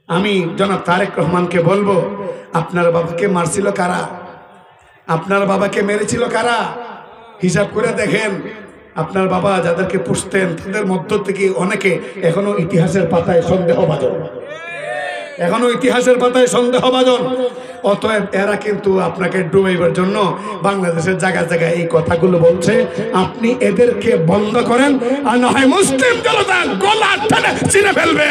আমি জনাব তারেক রহমানকে বলবো, আপনার বাবাকে মারছিল কারা? আপনার বাবাকে মেরেছিল কারা? হিসাব করে দেখেন। আপনার বাবা যাদেরকে পুষতেন তাদের মধ্য থেকে অনেকে এখনো ইতিহাসের পাতায় সন্দেহভাজন, এখনো ইতিহাসের পাতায় সন্দেহভাজন। অতএব এরা কিন্তু আপনাকে ডুবাইবার জন্য বাংলাদেশের জায়গায় জায়গায় এই কথাগুলো বলছে। আপনি এদেরকে বন্ধ করেন, আর না হয় মুসলিম জনতা গলা টেনে ছিঁড়ে ফেলবে।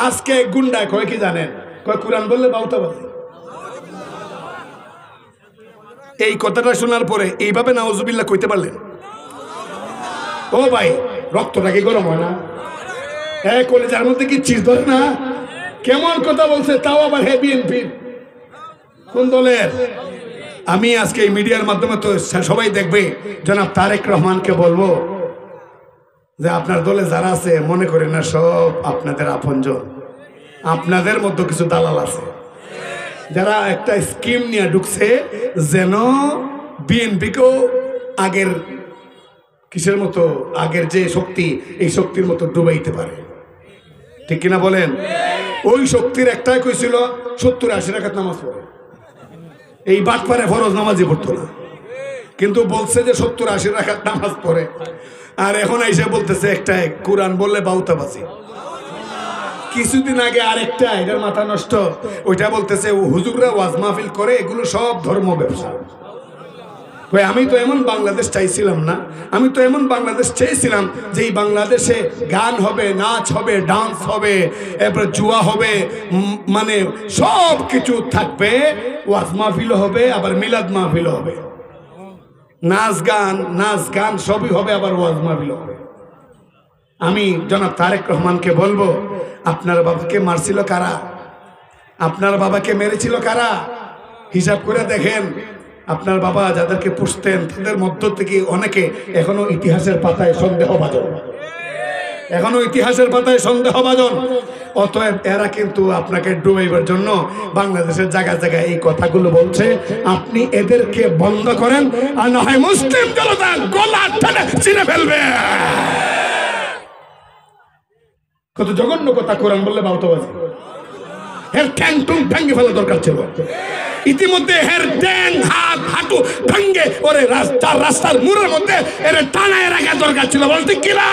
আজকে গুন্ডায় কয় কি জানেন? কয় কোরআন বললে বাউতাবাজি। এই কথাটা শোনার পরে এইভাবে নাউজুবিল্লাহ কইতে পারলেন? ও ভাই, রক্তটা কি গরম হয় না? হ্যাঁ, কলেজার মধ্যে কি চিজ ধরে না? কেমন কথা বলছে, তাও আবার হে বিএনপি কোন দলের? আমি আজকে এই মিডিয়ার মাধ্যমে তো সবাই দেখবে, জনাব তারেক রহমানকে বলবো যে আপনার দলে যারা আছে মনে করেন না সব আপনাদের আপনজন। আপনাদের মধ্যে কিছু দালাল আছে যারা একটা স্কিম নিয়ে ঢুকছে যেন বিএনপিকেও আগের কিসের মতো, আগের যে শক্তি, এই শক্তির মতো ডুবাইতে পারে। ঠিক কিনা বলেন? ওই শক্তির একটাই কইছিল 70-80 রাকাত নামাজ পড়ে। এই বাটপারে ফরজ নামাজই পড়তো না, কিন্তু বলছে যে 70-80 রাকাত নামাজ পড়ে। আর এখন এসে বলতেছে একটাই কোরআন বললে বাউতাবাজি। কিছুদিন আগে আরেকটা, এটার মাথা নষ্ট, ওইটা বলতেছে হুজুররা ওয়াজ মাহফিল করে, এগুলো সব ধর্ম ব্যবসা। আমি তো এমন বাংলাদেশ চাইছিলাম না, আমি তো এমন বাংলাদেশ চেয়েছিলাম যে এই বাংলাদেশে গান হবে, নাচ হবে, ডান্স হবে, এরপর জুয়া হবে, মানে সব কিছু থাকবে। ওয়াজ মাহফিল হবে, আবার মিলাদ মাহফিল হবে, নাচ গান সবই হবে, আবার ওয়াজ মাহফিল হবে। আমি জনাব তারেক রহমানকে বলবো, আপনার বাবাকে মারছিল কারা? আপনার বাবাকে মেরেছিল কারা? হিসাব করে দেখেন। আপনার বাবা যাদেরকে পুষতেন তাদের মধ্য থেকে অনেকে এখনো ইতিহাসের পাতায় সন্দেহভাজন, এখনো ইতিহাসের পাতায় সন্দেহভাজন। অতএব এরা কিন্তু আপনাকে ডুবাইবার জন্য বাংলাদেশের জায়গায় জায়গায় এই কথাগুলো বলছে। আপনি এদেরকে বন্ধ করেন, আর না হয় মুসলিম জনতা গলা টেনে ছিঁড়ে ফেলবে। কত জঘন্য কথা! কোরআন বললে বাউতাবাজি। এর ঠ্যাং টুং ভেঙে ফেলা দরকার ছিল। ইতিমধ্যে এর ঠ্যাং হাত হাঁটু ভেঙে ওরে রাস্তার মুড়ের মধ্যে এর টানায় রাখা দরকার ছিল। বলতে কিনা?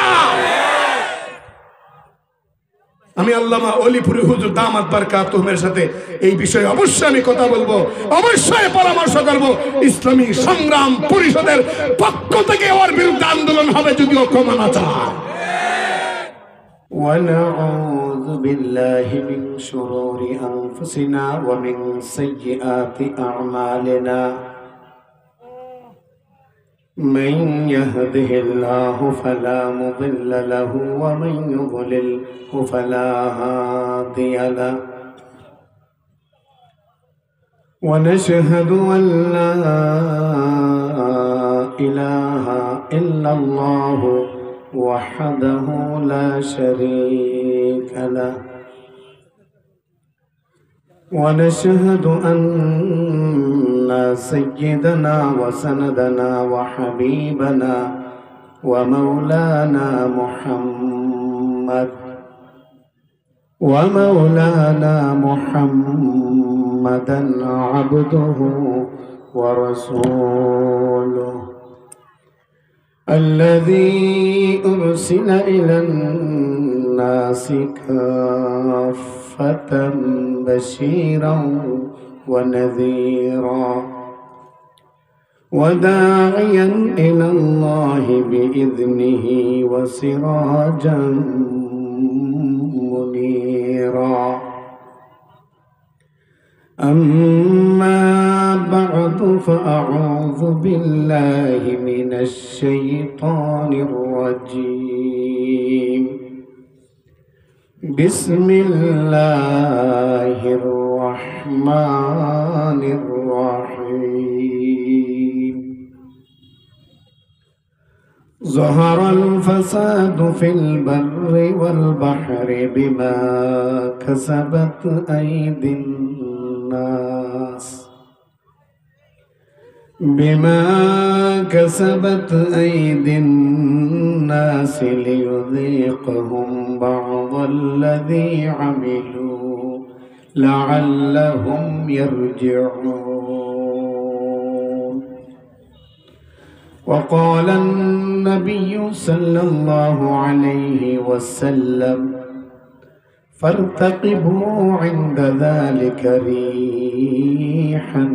আমি আল্লামা অলিপুরি হুজুর দামাত বারকাতুহুমের সাথে এই বিষয়ে অবশ্যই আমি কথা বলবো, অবশ্যই পরামর্শ করব। ইসলামী সংগ্রাম পরিষদের পক্ষ থেকে ওর বিরুদ্ধে আন্দোলন হবে যদিও ক্ষমা না চায়। ونعوذ بالله من شرور أنفسنا ومن سيئات أعمالنا من يهده الله فلا مضل له ومن يضلله فلا هادي له ونشهد أن لا إله إلا الله وحده لا شريك له ونشهد أن سيدنا وسندنا وحبيبنا ومولانا محمدا عبده ورسوله الذي أرسل إلى الناس كافة بشيرا ونذيرا وداعيا إلى الله بإذنه وسراجا منيرا أما بعد فأعوذ بالله من الشيطان الرجيم بسم الله الرحمن الرحيم ظهر الفساد في البر والبحر بما كسبت أيدي الناس ليذيقهم بعض الذي عملوا لعلهم يرجعون. وقال النبي صلى الله عليه وسلم فارتقبوا عند ذلك ريحا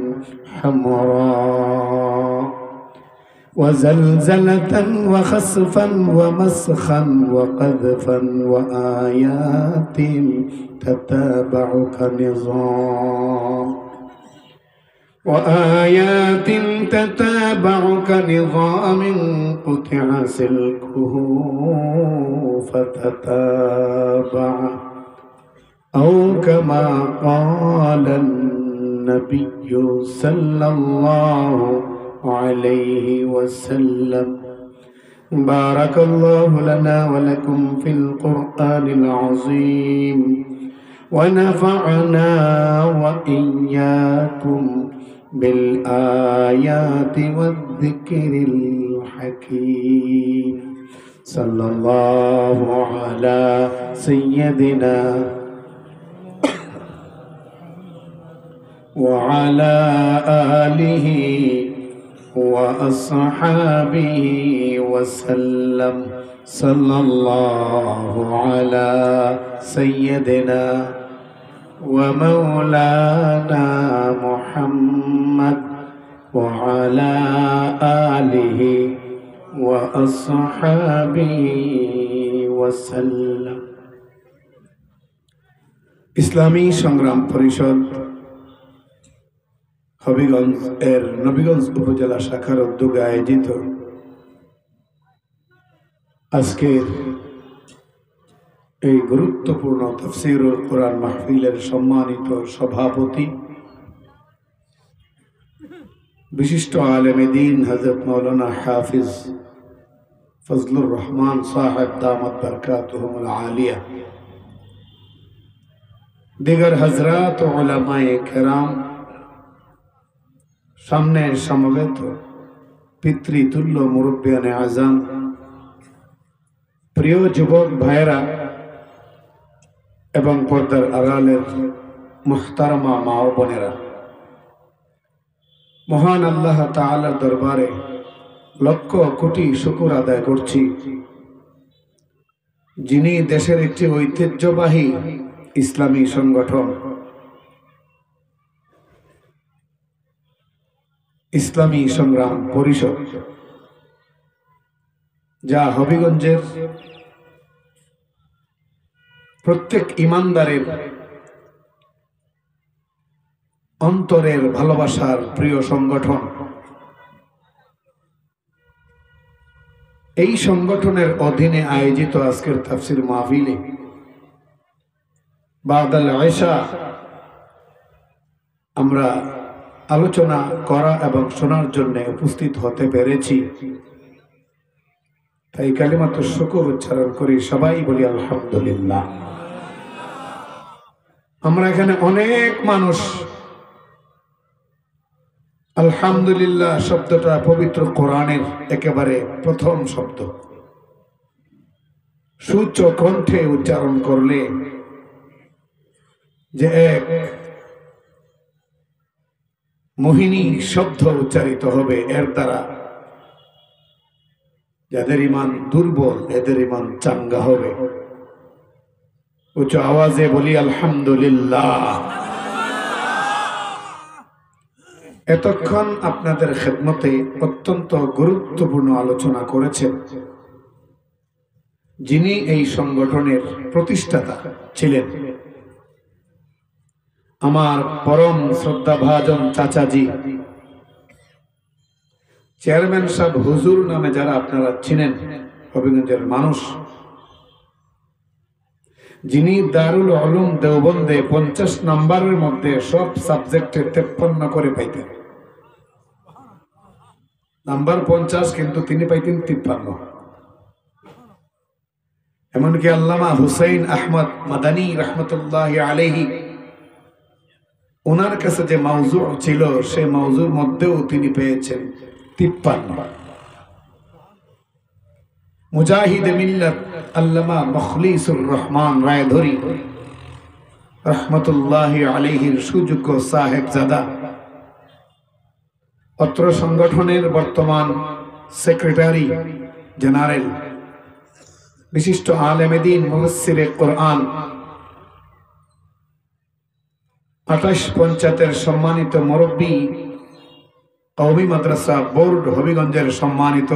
حمراء وزلزلة وخسفا ومسخا وقذفا وآيات تتابع كنظام قطع سلكه فتتابع أو كما قال النبي صلى الله عليه وسلم. بارك الله لنا ولكم في القرآن العظيم ونفعنا وإياكم بالآيات والذكر الحكيم. صلى الله على سيدنا وعلى آله وأصحابه وسلم. صلى الله على سيدنا ومولانا محمد وعلى آله وأصحابه وسلم. ইসলামী সংগ্রাম পরিষদ হবিগঞ্জ এর নবীগঞ্জ উপজেলা শাখার উদ্যোগে আয়োজিত আজকের এই গুরুত্বপূর্ণ তাফসীরুল কোরআন মাহফিলের সম্মানিত সভাপতি বিশিষ্ট আলেমে দ্বীন হযরত মাওলানা হাফিজ ফজলুর রহমান সাহেব দামাত বরকাতুহুমুল আলিয়া, দিগার হযরত ও উলামায়ে কেরাম, সামনের সমবেত পিতৃতুল্য মুরব্বিয়ানে আজম, প্রিয় যুবক ভাইয়েরা এবং পর্দার আড়ালের মুহতারমা মা ও বোনেরা, মহান আল্লাহ তাআলার দরবারে লক্ষ কোটি শুকর আদায় করছি, যিনি দেশের একটি ঐতিহ্যবাহী ইসলামী সংগঠন ইসলামী সংগ্রাম পরিষদ, যা হবিগঞ্জের প্রত্যেক ইমানদারের অন্তরের ভালোবাসার প্রিয় সংগঠন। এই সংগঠনের অধীনে আয়োজিত আজকের তাফসীর মাহফিলে বাদাল আয়েশা আমরা আলোচনা করা এবং শোনার জন্য উপস্থিত হতে পেরেছি। তাই কালিমাত শুকর উচ্চারণ করি, সবাই বলি আলহামদুলিল্লাহ। আমরা এখানে অনেক মানুষ আলহামদুলিল্লাহ শব্দটা পবিত্র কোরআনের একেবারে প্রথম শব্দ, সুউচ্চ কণ্ঠে উচ্চারণ করলে যে এক মোহিনী শব্দ উচ্চারিত হবে, এর দ্বারা যাদের ইমান দুর্বল এদের ইমান চাঙ্গা হবে। উচ্চ আওয়াজে বলি আলহামদুলিল্লাহ। এতক্ষণ আপনাদের খেদমতে অত্যন্ত গুরুত্বপূর্ণ আলোচনা করেছেন যিনি এই সংগঠনের প্রতিষ্ঠাতা ছিলেন, আমার পরম শ্রদ্ধাভাজন চাচাজি চেয়ারম্যান সাহেব হুজুর নামে যারা আপনারা চিনেন, হবিগঞ্জের মানুষ, যিনি দারুল উলুম দেওবন্দে 50 নম্বরের মধ্যে সব সাবজেক্টে 53 করে পাইতেন। নাম্বার 50 কিন্তু তিনি পাইতেন 53। এমনকি আল্লামা হুসাইন আহমদ মাদানী রহমতুল্লাহি আলাইহি ওনার কাছে যে মাওযু ছিল সে মাওযুর মধ্যেও তিনি পেয়েছেন 53। মুজাহিদ মিল্লাত আল্লামা মুখলিসুর রহমান রায়ধরি রহমতুল্লাহি আলাইহির সুযোগ্য সাহেবজাদা, অত্র সংগঠনের বর্তমান সেক্রেটারি জেনারেল, বিশিষ্ট আলেমে দ্বীন মুফাসসিরে কোরআন, 28 পঞ্চায়েতের সম্মানিত মুরব্বী, কওমি মাদ্রাসা বোর্ড হবিগঞ্জের সম্মানিত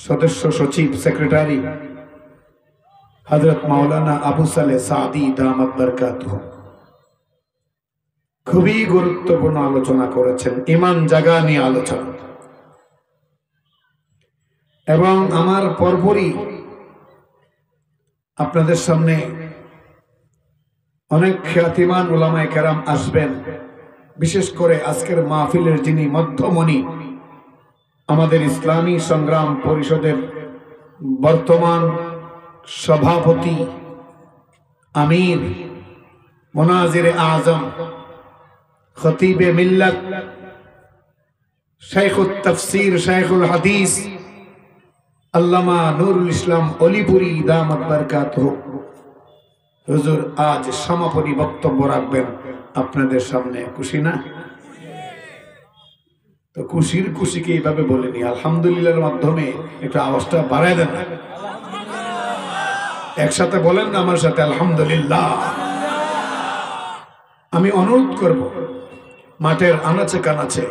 সদস্য সচিব সেক্রেটারি হযরত মাওলানা আবু সালেহ সাদি দামাত বরকাতুহু খুবই গুরুত্বপূর্ণ আলোচনা করেছেন, ঈমান জাগা নিয়ে আলোচনা। এবং আমার পরপরই আপনাদের সামনে অনেক খ্যাতিমান উলামায়ে কেরাম আসবেন। বিশেষ করে আজকের মাহফিলের যিনি মধ্যমণি, আমাদের ইসলামী সংগ্রাম পরিষদের বর্তমান সভাপতি, আমির, মুনাজিরে আজম, খতিবে মিল্লাত, শাইখুত তাফসীর, শাইখুল হাদিস আল্লামা নুরুল ইসলাম অলিপুরি দামাত বরকাতুহু হুজুর আজ সমাপনী বক্তব্য রাখবেন আপনাদের সামনে। খুশি না? তো খুশির খুশিকে এইভাবে বলেনি, আলহামদুলিল্লাহর মাধ্যমে একটু আওয়াজটা বাড়ায় দেন। একসাথে বলেন না আমার সাথে, আলহামদুলিল্লাহ। আমি অনুরোধ করব মাঠের আনাচে কানাচে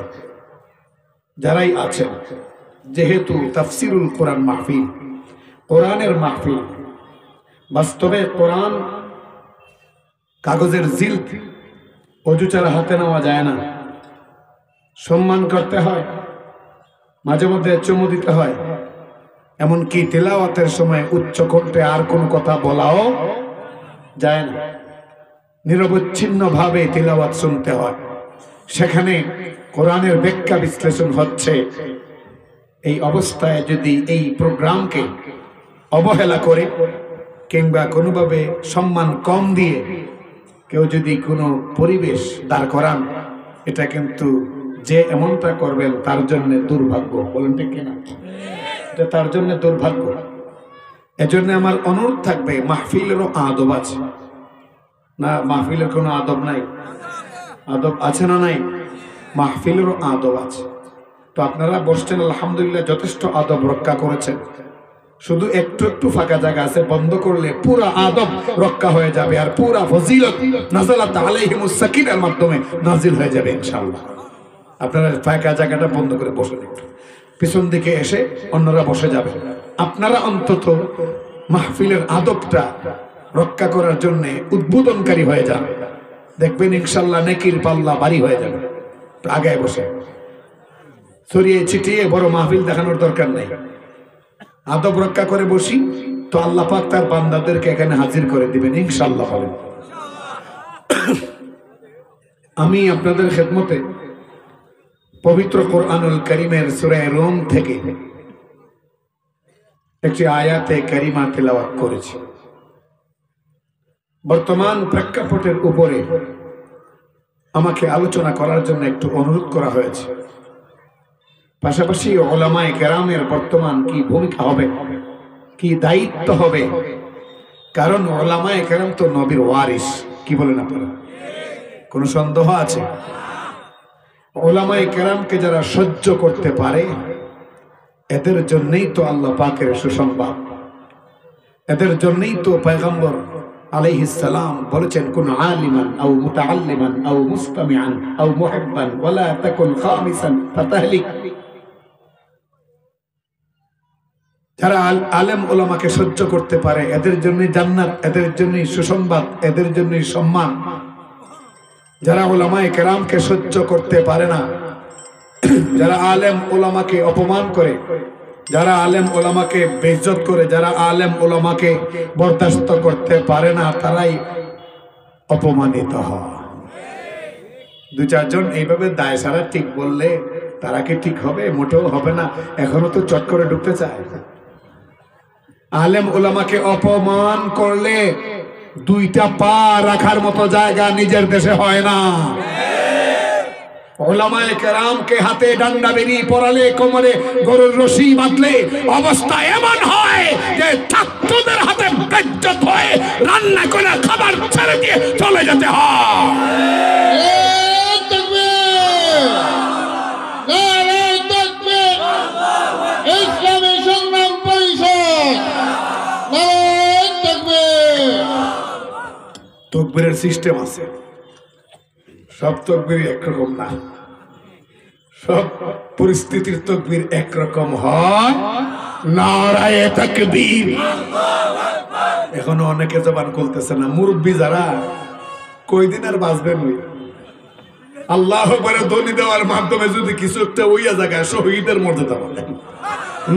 যারাই আছেন, যেহেতু তাফসিরুল কোরআন মাহফিল, কোরআনের মাহফিল, বাস্তবে কোরআন কাগজের জিলদ অজু ছাড়া হাতে নেওয়া যায় না, সম্মান করতে হয়, মাঝে মধ্যে চুমু দিতে হয়, এমনকি তিলাওয়াতের সময় উচ্চ কণ্ঠে আর কোনো কথা বলাও যায় না, নিরবচ্ছিন্ন ভাবে তিলাওয়াত শুনতে হয়। সেখানে কোরআনের ব্যাখ্যা বিশ্লেষণ হচ্ছে। এই অবস্থায় যদি এই প্রোগ্রামকে অবহেলা করে কিংবা কোনোভাবে সম্মান কম দিয়ে কেউ যদি কোনো পরিবেশ দাঁড় করান, এটা কিন্তু যে এমনটা করবেন তার জন্য দুর্ভাগ্য। বলেন ঠিক কিনা? এটা তার জন্য দুর্ভাগ্য। এজন্য আমার অনুরোধ থাকবে, মাহফিলেরও আদব আছে না? মাহফিলের কোনো আদব নাই? আদব আছে না নাই? মাহফিলেরও আদব আছে। তো আপনারা বসছেন, আলহামদুলিল্লাহ, যথেষ্ট আদব রক্ষা করেছেন। শুধু একটু একটু ফাঁকা জায়গা আছে, বন্ধ করলে পুরা আদব রক্ষা হয়ে যাবে, আর পুরা ফজিলত নাযালাত আলাইহিমুস সাকিনার মাধ্যমে নাজিল হয়ে যাবে ইনশাআল্লাহ। আপনারা ফাঁকা জায়গাটা বন্ধ করে বসে একটু পিছন দিকে এসে অন্যরা বসে যাবে। আপনারা অন্তত মাহফিলের আদবটা রক্ষা করার জন্য উদ্বোধনকারী হয়ে যান, দেখবেন ইনশাআল্লাহ নেকির পাল্লা ভারী হয়ে যাবে। আগায় বসে ছড়িয়ে ছিটিয়ে বড় মাহফিল দেখানোর দরকার নেই। আদব রক্ষা করে বসি তো আল্লাহ পাক তার বান্দাদেরকে এখানে হাজির করে দিবেন ইনশাআল্লাহ। বলেন। আমি আপনাদের খেদমতে পবিত্র কোরআনুল কারীমের সূরা রুম থেকে একটি আয়াতে কারিমা তেলাওয়াত করেছি। বর্তমান প্রেক্ষাপটের উপরে আমাকে আলোচনা করার জন্য একটু অনুরোধ করা হয়েছে। পাশাপাশি উলামায়ে কেরামের বর্তমান কি ভূমিকা হবে, কি দায়িত্ব হবে, কারণ উলামায়ে কেরাম তো নবীর ওয়ারিস। কি বলেন আপনারা? কোনো সন্দেহ আছে? উলামায়ে কেরামকে যারা সহ্য করতে পারে, এদের জন্যই তো আল্লাহ পাকের সুসংবাদ, এদের জন্যই তো পয়গম্বর আলাইহিস সালাম বলেছেন, কুন আলিমান আও মুতাআল্লিমান আও মুস্তামিআন আও মুহিব্বান ওয়ালা তাকুন খামিসান ফাতাহলিক। যারা আলেম ওলামাকে সহ্য করতে পারে, এদের জন্যই জান্নাত, এদের জন্যই সুসংবাদ, এদের জন্যই সম্মান। যারা উলামায়ে কেরামকে সহ্য করতে পারে না, যারা আলেম ওলামাকে অপমান করে, যারা আলেম ওলামাকে বেইজ্জত করে, যারা আলেম ওলামাকে বরদাস্ত করতে পারে না, তারাই অপমানিত হয়। দু চারজন এইভাবে দায় সারা ঠিক বললে তারা কি ঠিক হবে? মোটেও হবে না। এখনো তো চট করে ঢুকতে চায়। আলেম ওলামাকে অপমান করলে দুইটা পা রাখার মতো জায়গা নিজের দেশে হয় না। ওলামায়ে কেরামকে হাতে ডান্ডা বেরিয়ে পড়ালে, কোমরে গরুর রশি বাঁধলে অবস্থা এমন হয় যে ছাত্রদের হাতে বেজ্জত হয়ে রান্না করে খাবার ছেড়ে দিয়ে চলে যেতে হয়। ইসলামী সংগ্রাম পরিষদ তকবীরের সিস্টেম আছে, সব তকবীর একরকম না, সব পরিস্থিতির তকবীর একরকম হয়। নারায়ে তাকবীর। এখনো অনেকে জবান করতেছে না, মুরব্বী যারা কয়দিন আর বাঁচবেন ওই আল্লাহ আকবার ধ্বনি দেওয়ার মাধ্যমে যদি কিছু একটা ওইয়া জায়গায় শহীদের মর্যাদা বলেন।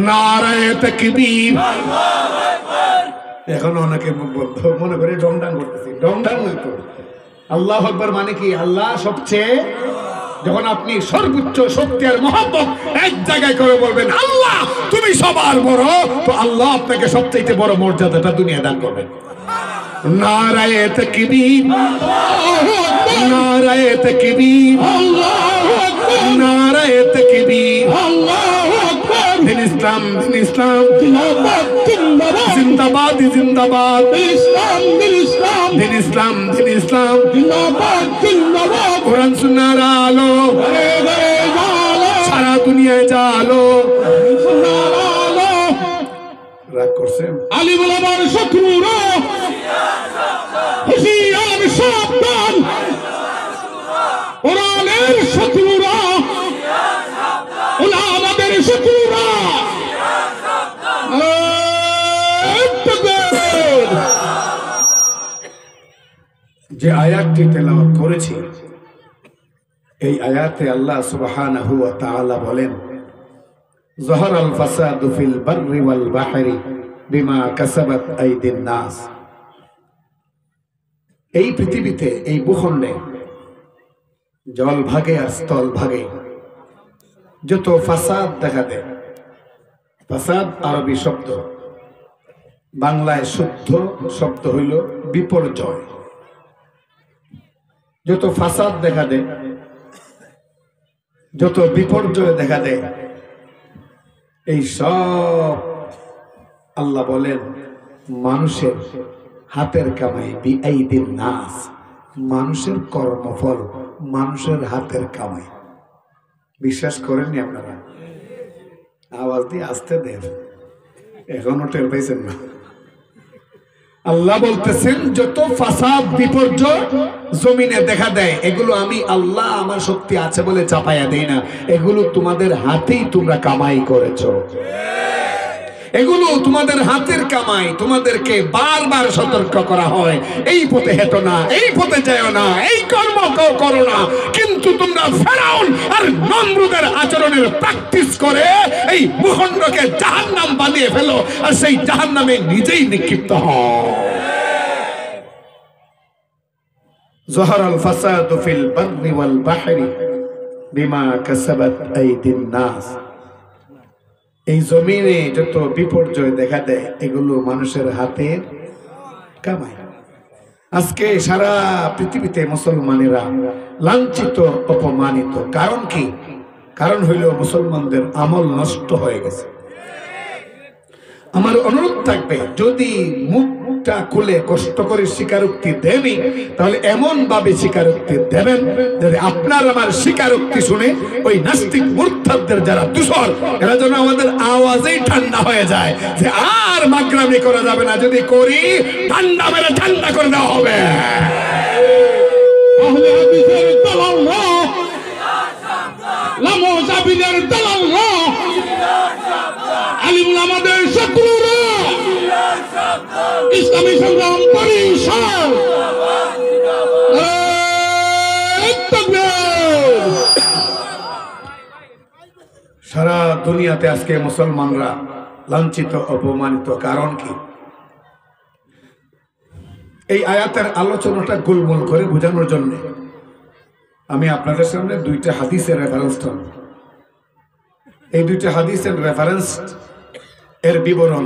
নারায়ে তাকবীর। এখন অনেকে মুখ বন্ধ মনে করে ডংডাং করতেছি, ডংডাং হইতো। আল্লাহ আকবার মানে কি? আল্লাহ সবচেয়ে, যখন আপনি সর্বোচ্চ শক্তি আর মহব্বত এক জায়গায় করে বলবেন আল্লাহ তুমি সবার বড়, তো আল্লাহ আপনাকে সবচেয়ে বড় মর্যাদাটা দুনিয়া দান করবেন। নারায়ে তাকবীর, নারায়ে তাকবীর, নারায়ে তাকবীর। দিন ইসলাম, দিন ইসলাম জিন্দাবাদ, জিন্দাবাদ। দিন ইসলাম, দিন ইসলাম। কোরআন সুন্নাহর আলো সারা দুনিয়ায় জালো। রাগ করছেন? আলী ওলামার শত্রুরা হুশিয়ার সাবধান, কোরআনের শত্রুরা ওলামাদের শত্রুরা। যে আয়াতটি তেলাওয়াত করেছি, এই আয়াতে আল্লাহ সুবহানাহু ওয়া তাআলা বলেন, যাহারাল ফাসাদু ফিল বাররি ওয়াল বাহরি বিমা কাসাবাত আইদিন নাস। এই পৃথিবীতে, এই ভূখণ্ডে জল ভাগে আর স্থল ভাগে যত ফাসাদ দেখা দেয়, ফাসাদ আরবি শব্দ, বাংলায় শুদ্ধ শব্দ হইল বিপর্যয়। যত ফাসাদ দেখা দেয়, যত বিপর্যয় দেখা দেয়, এই সব আল্লাহ বলেন মানুষের হাতের কামাই, বিআইদিন নাস, মানুষের কর্মফল, মানুষের হাতের কামাই। বিশ্বাস করেননি আপনারা? আওয়াজ দিয়ে আসতে দেন, এখনো টের পাইছেন না? আল্লাহ বলতেছেন যত ফাসাদ বিপর্যয় জমিনে দেখা দেয়, এগুলো আমি আল্লাহ আমার শক্তি আছে বলে চাপাইয়া দেই না, এগুলো তোমাদের হাতেই তোমরা কামাই করেছো। এগুলো তোমাদের হাতের কামাই। তোমাদেরকে বারবার সতর্ক করা হয়, এই পথে হেঁটো না, এই পথে যাও না, এই কর্ম করো না। কিন্তু তোমরা ফেরাউন আর নমরুদের আচরণের প্র্যাকটিস করে এই ভূখণ্ডকে জাহান্নাম বানিয়ে ফেলো, আর সেই জাহান্নামে নিজেই নিক্ষিপ্ত হও। যাহারাল ফাসাদু ফিল বাররি ওয়াল বাহরি বিমা কাসাবাত আইদিন নাস। এই জমিনে যত বিপর্যয় দেখা দেয়, এগুলো মানুষের হাতের কামাই। আজকে সারা পৃথিবীতে মুসলমানেরা লাঞ্ছিত, অপমানিত। কারণ কি? কারণ হইল মুসলমানদের আমল নষ্ট হয়ে গেছে। আমার অনুরোধ থাকবে, যদি মুখটা খুলে কষ্ট করে স্বীকারোক্তি দেনই, তাহলে এমন ভাবে স্বীকারোক্তি দেবেন যাতে আপনার আমার স্বীকারোক্তি শুনে ওই নাস্তিক মুরতাদদের যারা দূষর, এরা যেন আমাদের আওয়াজেই ঠান্ডা হয়ে যায় যে আর মাগরামি করা যাবে না, যদি করি ঠান্ডা মেরে ঠান্ডা করে দেওয়া হবে। আহলে হাদিসের দালালরা, লামোজাবিনের দালালরা, আলিম ওলামাদের শত্রুরা, ইসলামী সংগ্রাম পরিষদ সারা দুনিয়াতে আজকে মুসলমানরা লাঞ্ছিত, অপমানিত। কারণ কি? এই আয়াতের আলোচনাটা গোলমোল করে বোঝানোর জন্য আমি আপনাদের সামনে দুইটা হাদিসের রেফারেন্স দেব। এই দুইটা হাদিসের রেফারেন্স এর বিবরণ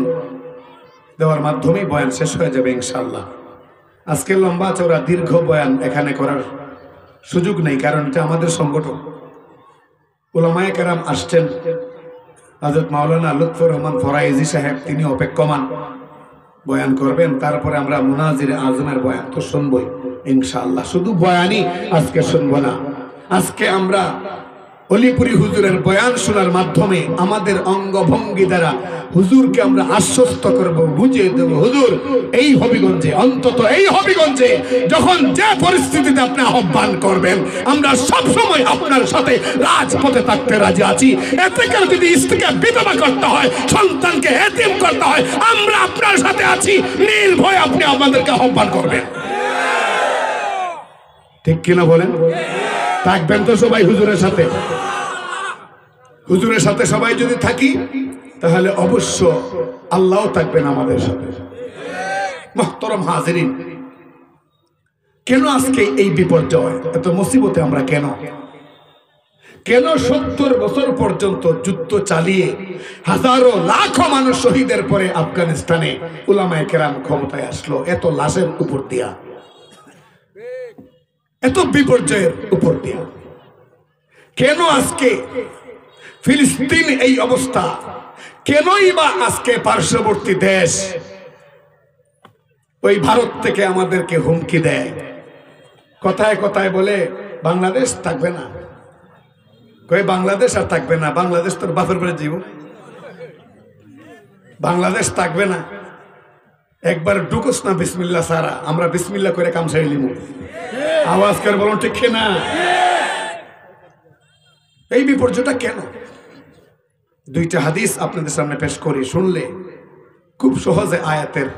দেওয়ার মাধ্যমেই বয়ান শেষ হয়ে যাবে ইনশাআল্লাহ। আজকে লম্বা চওড়া দীর্ঘ বয়ান এখানে করার সুযোগ নেই, কারণ এটা আমাদের সংগঠন, উলামায়ে কেরাম আসছেন। হযরত মাওলানা লুৎফর রহমান ফরাইজি সাহেব তিনি অপেক্ষমান, বয়ান করবেন। তারপরে আমরা মুনাজির আজমের বয়ান তো শুনবই ইনশাআল্লাহ। শুধু বয়ানই আজকে শুনবো না, আজকে আমরা অলিপুরি হুজুরের বয়ান শোনার মাধ্যমে আমাদের অঙ্গভঙ্গি দ্বারা হুজুরকে আমরা আশ্বস্ত করব, বুঝিয়ে দেব হুজুর এই হবিগঞ্জে, অন্তত এই হবিগঞ্জে যখন যে পরিস্থিতিতে আপনি আহ্বান করবেন আমরা সব সময় আপনার সাথে রাজপথে থাকতে রাজি আছি। এতে করে যদি স্ত্রীকে বিধবা করতে হয়, সন্তানকে এতিম করতে হয়, আমরা আপনার সাথে আছি, নির্ভয় আপনি আমাদেরকে আহ্বান করবেন। ঠিক কিনা বলেন? থাকবেন তো সবাই হুজুরের সাথে? হুজুরের সাথে সবাই যদি থাকি তাহলে অবশ্য আল্লাহ থাকবেন আমাদের সাথে। মুহতারাম হাজিরিন, কেন আজকে এই বিপর্যয়, এত মুসিবতে আমরা কেন 70 বছর পর্যন্ত যুদ্ধ চালিয়ে হাজারো লাখো মানুষ শহীদের পরে আফগানিস্তানে উলামায়ে কেরাম ক্ষমতায় আসলো এত লাশের উপর দিয়া, এত বিপর্যয়ের উপর দিয়া? কেন আজকে ফিলিস্তিন এই অবস্থা? কেনই বা আজকে পার্শ্ববর্তী দেশ ওই ভারত থেকে আমাদেরকে হুমকি দেয়? কথায় কথায় বলে বাংলাদেশ থাকবে না, কই বাংলাদেশ আর থাকবে না, বাংলাদেশ তোর বাপের বাড়ি জীব, বাংলাদেশ থাকবে না। একবার ঢুকোস না বিসমিল্লাহ সারা, আমরা বিসমিল্লাহ করে কাম সারি লিমু। আওয়াজ করে বলুন ঠিক না? এই বিপর্যয়টা কেন? দুইটা হাদিস আপনাদের সামনে পেশ করি, শুনলে খুব সহজে আয়াতের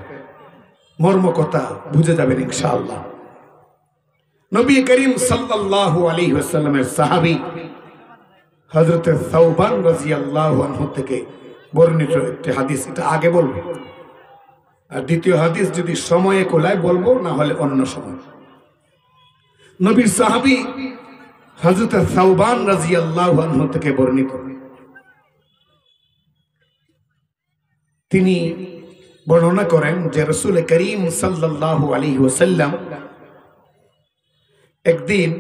মর্মকথা বুঝে যাবেন ইনশাআল্লাহ। নবী করিম সাল্লাল্লাহু আলাইহি ওয়াসাল্লামের সাহাবী হযরত সাওবান রাদিয়াল্লাহু আনহু থেকে বর্ণিত একটি হাদিস, এটা আগে বলবো, আর দ্বিতীয় হাদিস যদি সময়ে কোলায় বলবো, না হলে অন্য সময়। নবীর সাহাবী হযরত সাওবান রাদিয়াল্লাহু আনহু থেকে বর্ণিত, তিনি বর্ণনা করেন যে রাসূল করিম সাল্লাল্লাহু আলাইহি ওয়াসাল্লাম একদিন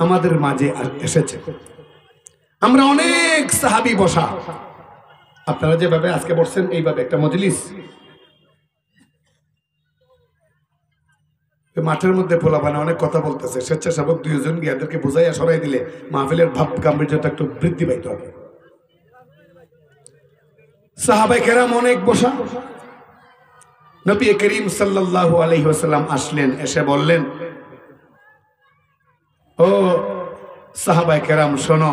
আমাদের মাঝে এসেছে। আমরা অনেক সাহাবী বসা, আপনারা যেভাবে আজকে বসছেন এইভাবে একটা মজলিস, মাঠের মধ্যে পোলাপানে অনেক কথা বলতেছে, স্বেচ্ছাসেবক 2 জন গিয়ে এদেরকে বুঝাইয়া সরাই দিলে মাহফিলের ভাব গাম্ভীর্যতা একটু বৃদ্ধি পাইতে হবে। সাহাবায়ে কেরাম অনেক বসা। নবী করিম সাল্লাল্লাহু আলাইহি ওয়াসাল্লাম আসলেন, এসে বললেন, ও সাহাবায়ে কেরাম শোনো,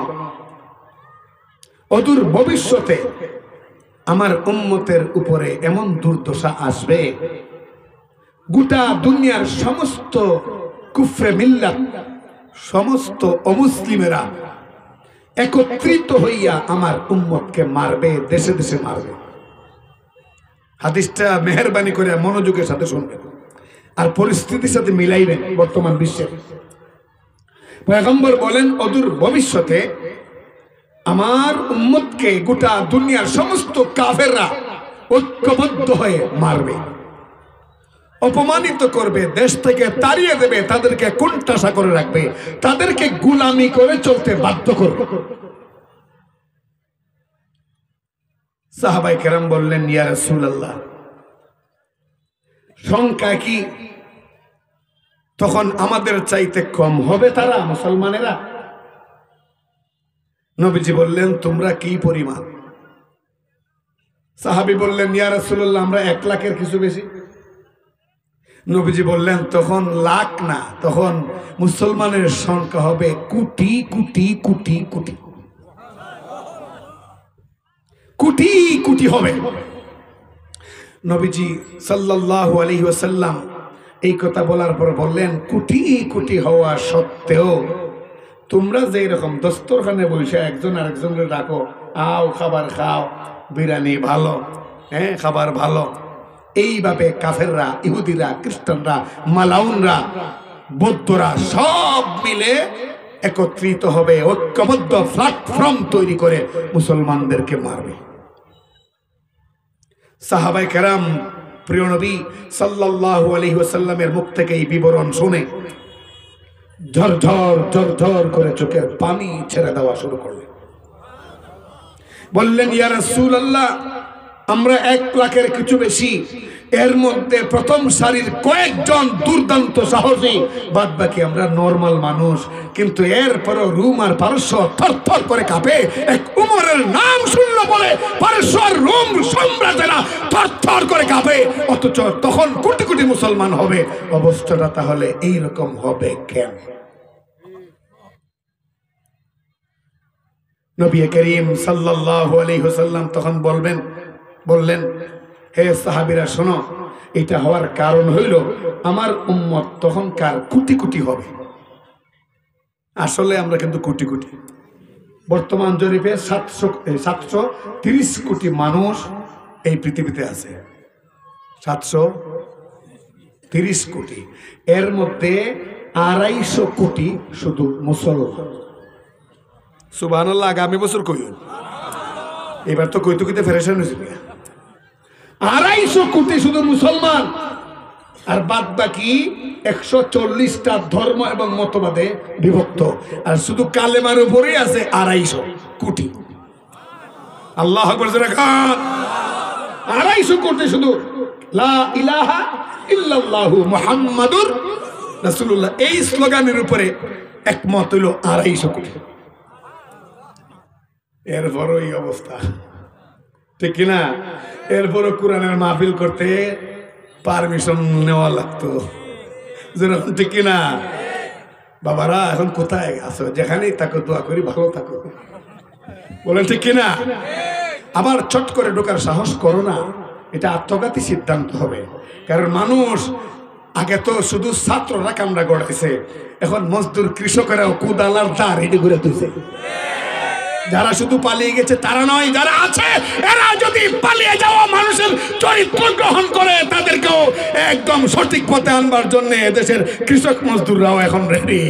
অদূর ভবিষ্যতে আমার উম্মতের উপরে এমন দুর্দশা আসবে, গোটা দুনিয়ার সমস্ত কুফরে মিল্লাত, সমস্ত অমুসলিমেরা একত্রিত হইয়া আমার উম্মতকে মারবে, দেশে দেশে মারবে। হাদিসটা মেহেরবানি করে মনোযোগের সাথে শুনবেন আর পরিস্থিতির সাথে মিলাইবেন বর্তমান বিশ্বের। পয়গম্বর বলেন, অদূর ভবিষ্যতে আমার উম্মতকে গোটা দুনিয়ার সমস্ত কাফেররা ঐক্যবদ্ধ হয়ে মারবে, অপমানিত করবে, দেশ থেকে তাড়িয়ে দেবে, তাদেরকে কোণঠাসা করে রাখবে, তাদেরকে গোলামি করে চলতে বাধ্য করবে। সাহাবায়ে কেরাম বললেন, ইয়া রাসূলুল্লাহ, সংখ্যা কি তখন আমাদের চাইতে কম হবে তারা, মুসলমানেরা? নবীজি বললেন, তোমরা কি পরিমাণ? সাহাবী বললেন, ইয়া রাসূলুল্লাহ, আমরা 1 লাখের কিছু বেশি। নবীজি বললেন, তখন লাখ না, তখন মুসলমানের সংখ্যা হবে কোটি কোটি কোটি কোটি কোটি কোটি হবে। নবীজি সাল্লাল্লাহু আলাইহি ওয়াসাল্লাম এই কথা বলার পর বললেন, কোটি কোটি হওয়া সত্ত্বেও তোমরা যে এরকম দস্তরখানে বসে একজন আরেকজনকে ডাকো, আও খাবার খাও, বিরিয়ানি ভালো, হ্যাঁ খাবার ভালো, এইভাবে কাফেররা, ইহুদিরা, খ্রিস্টানরা, মালাউনরা, বৌদ্ধরা সব মিলে একত্রিত হবে, ঐক্যবদ্ধ প্ল্যাটফর্ম তৈরি করে মুসলমানদেরকে মারবে। সাহাবায়ে কেরাম প্রিয় নবী সাল্লাল্লাহু আলাইহি ওয়াসাল্লামের মুখ থেকে এই বিবরণ শুনে ঝরঝর ঝরঝর করে চোখের পানি ছেড়ে দেওয়া শুরু করলেন। বললেন, ইয়া রাসূলুল্লাহ, আমরা 1 লাখের কিছু বেশি, এর মধ্যে প্রথম সারির কয়েকজন দুর্দান্ত সাহসী, বাদ বাকি আমরা নরমাল মানুষ। কিন্তু এরপরও রুম আর পারস্য থরথর করে কাঁপে। এক উমরের নাম শুনলো বলে পারস্য আর রোম সম্রাটেরা থরথর করে কাঁপে, অথচ তখন কোটি কোটি মুসলমান হবে। অবস্থাটা তাহলে এইরকম হবে কেন? নবী করিম সাল্লাল্লাহু আলাইহি ওয়াসাল্লাম তখন বললেন, হে সাহাবীরা শোনো, এটা হওয়ার কারণ হইল আমার উম্মত তখনকার কোটি কোটি হবে। আসলে আমরা কিন্তু কোটি কোটি। বর্তমান জরিপে 730 কোটি মানুষ এই পৃথিবীতে আছে। 730 কোটি, এর মধ্যে 250 কোটি শুধু মুসলমান। সুবহানাল্লাহ, আগামী বছর কইন, এবার তো কইতে কইতে ফেরেশান হয়েছে। 250 কোটি শুধু মুসলমান, আর বাদ বাকি 140টা ধর্ম এবং মতবাদে বিভক্ত, আর শুধু কালেমার উপরেই আছে 250 কোটি। আল্লাহু আকবার, 250 কোটি শুধু লা ইলাহা ইল্লাল্লাহু মুহাম্মাদুর রাসূলুল্লাহ, এই স্লোগানের উপরে একমত হইল 250 কোটি। এরপরও এই অবস্থা, ঠিক কিনা? এরপরও কোরআনের মাহফিল করতে পারমিশন নেওয়া লাগতো, যেরকম, ঠিক কিনা? বাবারা এখন কোথায় আছো? যেখানেই থাকো দোয়া করি ভালো থাকো, বলেন ঠিক কিনা? আবার চট করে ঢোকার সাহস করো না, এটা আত্মঘাতী সিদ্ধান্ত হবে। কারণ মানুষ আগে তো শুধু ছাত্ররা কামড়া গড়াইছে, এখন মজদুর কৃষকেরাও কুদালার দা রেডি করে তুলছে। যারা শুধু পালিয়ে গেছে তারা নয়, যারা আছে এরা যদি পালিয়ে যাওয়া মানুষের চরিত্র গ্রহণ করে, তাদেরকেও একদম সঠিক পথে আনবার জন্য দেশের কৃষক মজদুররাও এখন রেডি।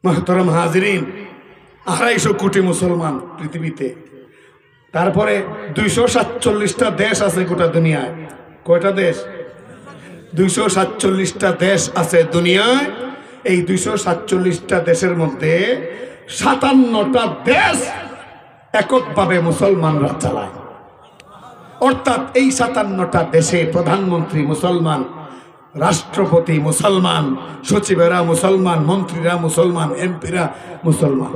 মুহতারাম হাজিরিন, 250 কোটি মুসলমান পৃথিবীতে, তারপরে 247টা দেশ আছে গোটা দুনিয়ায়। কয়টা দেশ? 247টা দেশ আছে দুনিয়ায়। এই 247টা দেশের মধ্যে 57টা দেশ এককভাবে মুসলমানরা চালায়। অর্থাৎ এই 57টা দেশে প্রধানমন্ত্রী মুসলমান, রাষ্ট্রপতি মুসলমান, সচিবেরা মুসলমান, মন্ত্রীরা মুসলমান, এমপিরা মুসলমান।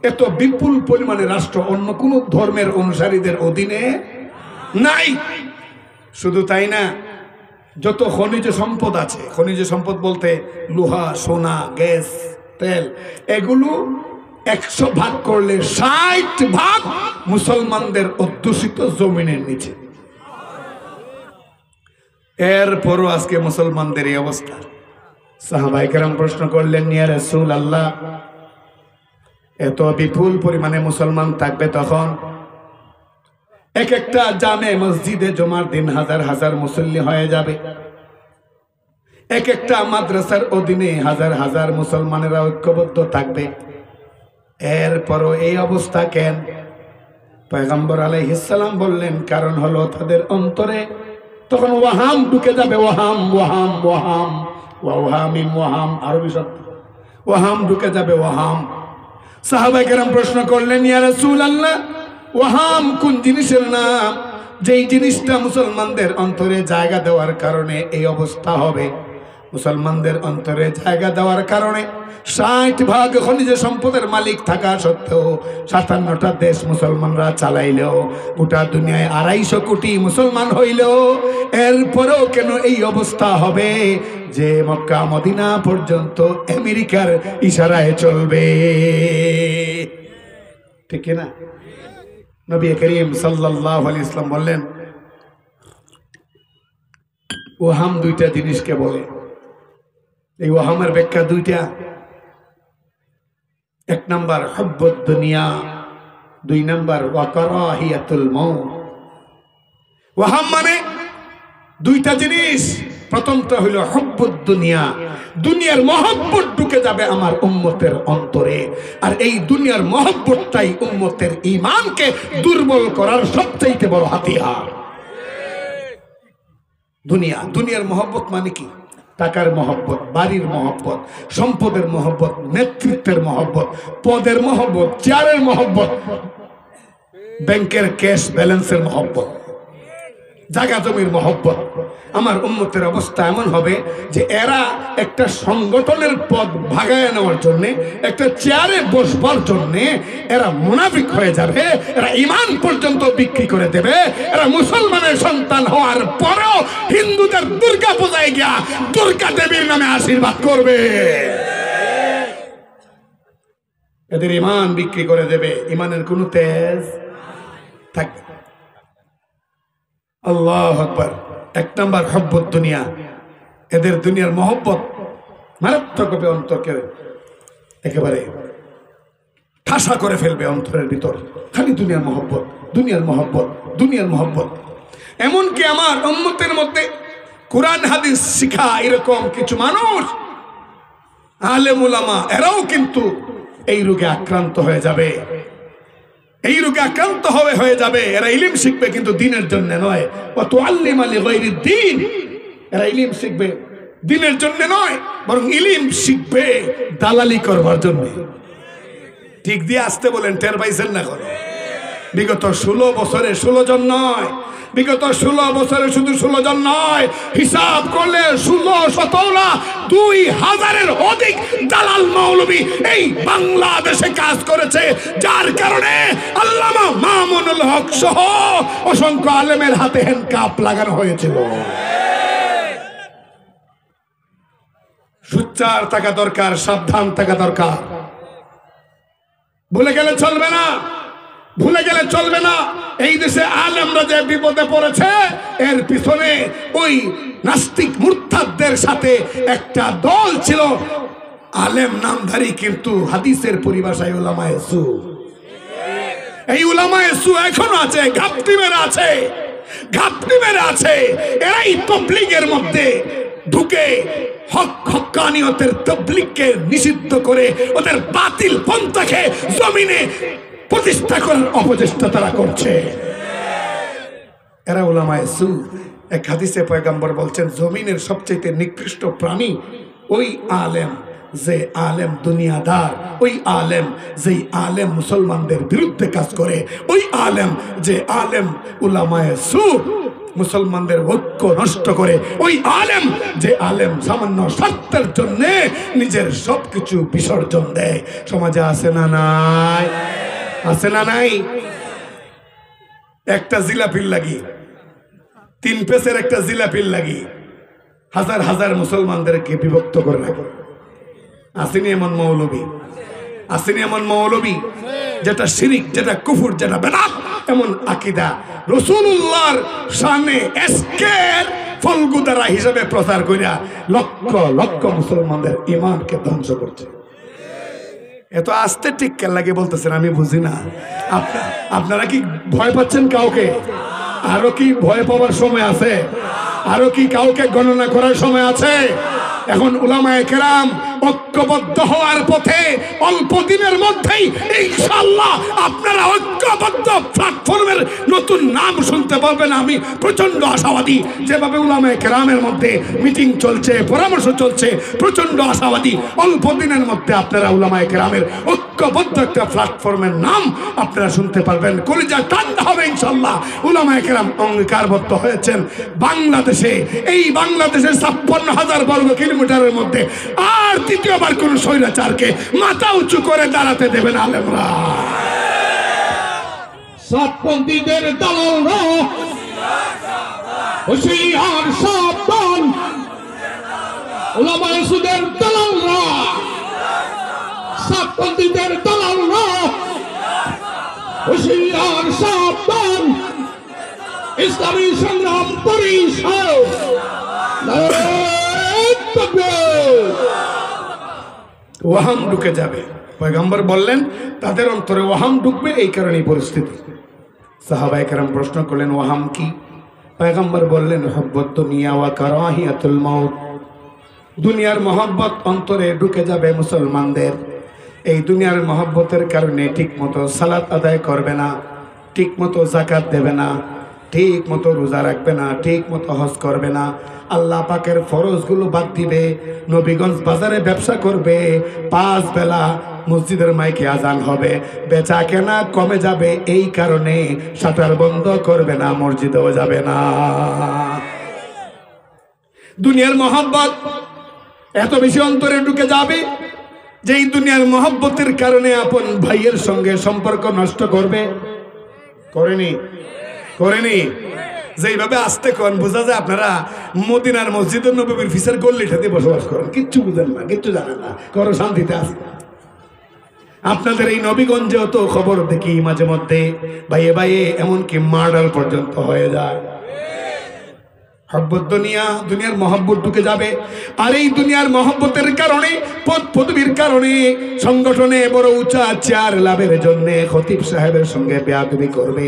এত বিপুল পরিমাণে রাষ্ট্র অন্য কোন ধর্মের অনুসারীদের অধীনে নাই। শুধু তাই না, যত খনিজ সম্পদ আছে, খনিজ সম্পদ বলতে লোহা, সোনা, গ্যাস, তেল, এগুলো 100 ভাগ করলে 60 ভাগ মুসলমানদের অধ্যুষিত জমিনের নিচে। এরপরও আজকে মুসলমানদের এই অবস্থা। সাহাবায়ে কেরাম প্রশ্ন করলেন, ইয়া রাসূলুল্লাহ, এত বিপুল পরিমাণে মুসলমান থাকবে তখন এক একটা জামে মসজিদে জুমার দিন হাজার হাজার মুসল্লি হয়ে যাবে, এক একটা মাদ্রাসার অধীনে হাজার হাজার মুসলমানেরা ঐক্যবদ্ধ থাকবে, এরপরও এই অবস্থা কেন? পয়গম্বর আলাইহিস সালাম বললেন, কারণ হলো তাদের অন্তরে তখন ওয়াহাম ঢুকে যাবে। ওয়াহাম, ওয়াহাম, ওয়াহাম, ওয়াহামিম, ওয়াহাম, আরবি শব্দ। ওয়াহাম ঢুকে যাবে, ওয়াহাম। সাহাবায়ে কেরাম প্রশ্ন করলেন, ইয়া রাসূলুল্লাহ, ওয়াহাম কোন জিনিসের নাম, যেই জিনিসটা মুসলমানদের অন্তরে জায়গা দেওয়ার কারণে এই অবস্থা হবে? মুসলমানদের অন্তরে জায়গা দেওয়ার কারণে 60 ভাগ খনিজ সম্পদের মালিক থাকা সত্ত্বেও 57টা দেশ মুসলমানরা চালাইলেও, গোটা দুনিয়ায় 250 কোটি মুসলমান হইলেও, এরপরেও কেন এই অবস্থা হবে যে মক্কা মদিনা পর্যন্ত আমেরিকার ইশারায় চলবে? ঠিক না? নবী করিম সাল্লাল্লাহু আলাইহি ওয়াসাল্লাম বললেন, ওয়াহাম 2টা জিনিসকে বলে। এই ওয়াহামের ব্যাখ্যা 2টা। 1 নাম্বার হুব্বুদ দুনিয়া, 2 নাম্বার ওয়া কারাহিয়াতুল মাউত। ওয়াহাম মানে 2টা জিনিস। প্রথমটা হলো হুব্বুদ দুনিয়া, দুনিয়ার মহব্বত ঢুকে যাবে আমার উম্মতের অন্তরে, আর এই দুনিয়ার মহব্বতটাই উম্মতের ঈমানকে দুর্বল করার সবচেয়ে বড় হাতিয়ার। দুনিয়ার মহব্বত মানে কি? টাকার মহব্বত, বাড়ির মহব্বত, সম্পদের মহব্বত, নেতৃত্বের মহব্বত, পদের মহব্বত, চেয়ারের মহব্বত, ব্যাংকের ক্যাশ ব্যালেন্সের মহব্বত, জায়গা জমির মহব্বত। আমার উম্মতের অবস্থা এমন হবে যে এরা একটা সংগঠনের পদ ভাগায় নেওয়ার জন্য, একটা চেয়ারে বসবার জন্য এরা মুনাফিক হয়ে যাবে, এরা ঈমান পর্যন্ত বিক্রি করে দেবে। এরা মুসলমানের সন্তান হওয়ার পরেও হিন্দুদের দুর্গা পূজায় গিয়া দুর্গা দেবীর নামে আশীর্বাদ করবে। এদের ঈমান বিক্রি করে দেবে, ঈমানের কোনো তেজ থাকবে। আল্লাহু আকবার। এক নাম্বার হব্বত দুনিয়া। এদের দুনিয়ার মহব্বত মারাত্মকভাবে অন্তরকে একেবারে ঠাসা করে ফেলবে। অন্তরের ভিতর খালি দুনিয়ার মহব্বত, দুনিয়ার মহব্বত, দুনিয়ার মহব্বত। এমনকি আমার উম্মতের মধ্যে কোরআন হাদিস শিখা এরকম কিছু মানুষ, আলেম উলামা, এরাও কিন্তু এই রোগে আক্রান্ত হয়ে যাবে। এই রোগে আক্রান্ত হয়ে যাবে। এরা ইলম শিখবে কিন্তু দিনের জন্য নয়। দিন, এরা ইলম শিখবে দিনের জন্য নয়, বরং ইলম শিখবে দালালি করবার জন্য। ঠিক দিয়ে আসতে বলেন, টের পাইছেন না? এখন বিগত 16 বছরে 16 জন নয়, বিগত 16 বছরে শুধু 16 জন নয়, হিসাব করলে 16-17 2000-এর অধিক দালাল মৌলবী এই বাংলাদেশে কাজ করেছে, যার কারণে আল্লামা মামুনুল হক সহ অসংখ্য আলেমের হাতে হ্যান্ডকাপ লাগানো হয়েছিল। সুচ্চার থাকা দরকার, সাবধান থাকা দরকার। ভুলে গেলে চলবে না, ভুলে গেলে চলবে না। এই দেশে আলেমরা যে বিপদে পড়েছে, এর পিছনে ওই নাস্তিক মুরতাদদের সাথে একটা দল ছিল, আলেম নামধারী কিন্তু হাদিসের পরিভাষায় উলামায়ে সু। এই উলামায়ে সু এখনো আছে, ঘাপটি মেরে আছে, ঘাপটি মেরে আছে। এরাই তাবলীগের মধ্যে ঢুকে হক্কানিয়তের তাবলীগকে নিষিদ্ধ করে ওদের বাতিল পন্থাকে জমিনে প্রতিষ্ঠা করার অপচেষ্টা তারা করছে। এরা উলামায়ে সু। এক হাদিসে পয়গম্বর বলছেন, জমিনের সবচেয়ে নিকৃষ্ট প্রাণী ওই আলেম যে আলেম দুনিয়াদার, ওই আলেম যেই আলেম মুসলমানদের বিরুদ্ধে কাজ করে, ওই আলেম যে আলেম উলামায়ে সু, মুসলমানদের ঐক্য নষ্ট করে, ওই আলেম যে আলেম সামান্য স্বার্থের জন্য নিজের সবকিছু বিসর্জন দেয়। সমাজে আছে না নাই? আছে না নাই? একটা জিলাপির লাগি, 3 পেসের একটা জিলাপির লাগি হাজার হাজার মুসলমানদেরকে বিভক্ত করে রাখে। আসেনি এমন মৌলবী? আসেনি এমন মৌলবী যেটা শিরিক, যেটা কুফর, যেটা বেদাত, এমন আকীদা রাসূলুল্লাহর শানে এসকের ফলগুদারা হিসেবে প্রচার করিয়া লক্ষ লক্ষ মুসলমানদের ঈমানকে ধ্বংস করছে। এত আস্তে ঠিক কেন লাগে বলতেছেন আমি বুঝি না। আপনারা কি ভয় পাচ্ছেন কাউকে? আরো কি ভয় পাওয়ার সময় আছে? আরো কি কাউকে গণনা করার সময় আছে? এখন উলামায়ে কেরাম ঐক্যবদ্ধ হওয়ার পথে অল্প দিনের মধ্যেই ইনশাআল্লাহ আপনারা ঐক্যবদ্ধ প্ল্যাটফর্মের নতুন নাম শুনতে পারবেন। আমি প্রচন্ড আশাবাদী। যেভাবে উলামায়ে কেরামের মধ্যে মিটিং চলছে, পরামর্শ চলছে, প্রচন্ড আশাবাদী অল্প দিনের মধ্যে আপনারা উলামায়ে কেরামের ঐক্যবদ্ধ একটা প্ল্যাটফর্মের নাম আপনারা শুনতে পারবেন। কলিজা ঠান্ডা হবে ইনশাআল্লাহ। উলামায়ে কেরাম অঙ্গীকারবদ্ধ হয়েছেন বাংলাদেশে, এই বাংলাদেশের 56,000 বর্গ কিলোমিটারের মধ্যে আর দ্বিতীয়বার কোন স্বৈরাচারকে মাথা উঁচু করে দাঁড়াতে দেবেন আলেমরা। সাতপন্থীদের দালালরা হুঁশিয়ার সাবধান, উলামায়ে সুদের দালালরা, সাতপন্থীদের দালালরা হুঁশিয়ার সাবধান। ইসলামী সংগ্রাম পরিষদ ওয়াহাম ঢুকে যাবে। পয়গম্বর বললেন তাদের অন্তরে ওয়াহাম ঢুকবে, এই কারণে পরিস্থিতি। সাহাবায়ে কেরাম প্রশ্ন করলেন ওয়াহাম কি? পয়গম্বর বললেন হুব্বুদ দুনিয়া ওয়া কারাহিয়াতুল মাউত। দুনিয়ার মহব্বত অন্তরে ঢুকে যাবে মুসলমানদের। এই দুনিয়ার মহব্বতের কারণে ঠিক মতো সালাত আদায় করবে না, ঠিক মতো যাকাত দেবে না, ঠিক মতো রোজা রাখবে না, ঠিক মতো হজ করবে না, আল্লাহ পাকের ফরজগুলো বাদ দিবে, নবীগঞ্জ বাজারে ব্যবসা করবে, 5 বেলা মসজিদের মাইকে আজান হবে, বেচা কেনা কমে যাবে, এই কারণে শাটার বন্ধ করবে না, মসজিদেও যাবে না। দুনিয়ার মহব্বত এত বেশি অন্তরে ঢুকে যাবে যে এই দুনিয়ার মহব্বতের কারণে আপন ভাইয়ের সঙ্গে সম্পর্ক নষ্ট করবে। করেনি যেইভাবে আসতে কোন বোঝা যায় আপনারা মদিনার মসজিদের নবীর ফিসের গল্লিটাতে বসবাস করেন, কিচ্ছু বুঝেন না, কিচ্ছু জানেন না, করো শান্তিতে আসেন। আপনাদের এই নবীগঞ্জেও তো খবর দেখি মাঝে মধ্যে ভাইয়ে ভাইয়ে এমনকি মার্ডার পর্যন্ত হয়ে যায়। দুনিয়ার মহব্বত ঢুকে যাবে, আর এই দুনিয়ার মহব্বতের কারণে, পদ পদবীর কারণে সংগঠনে বড় উঁচা চেয়ার লাভের জন্য খতিব সাহেবের সঙ্গে বেয়াদবি করবে,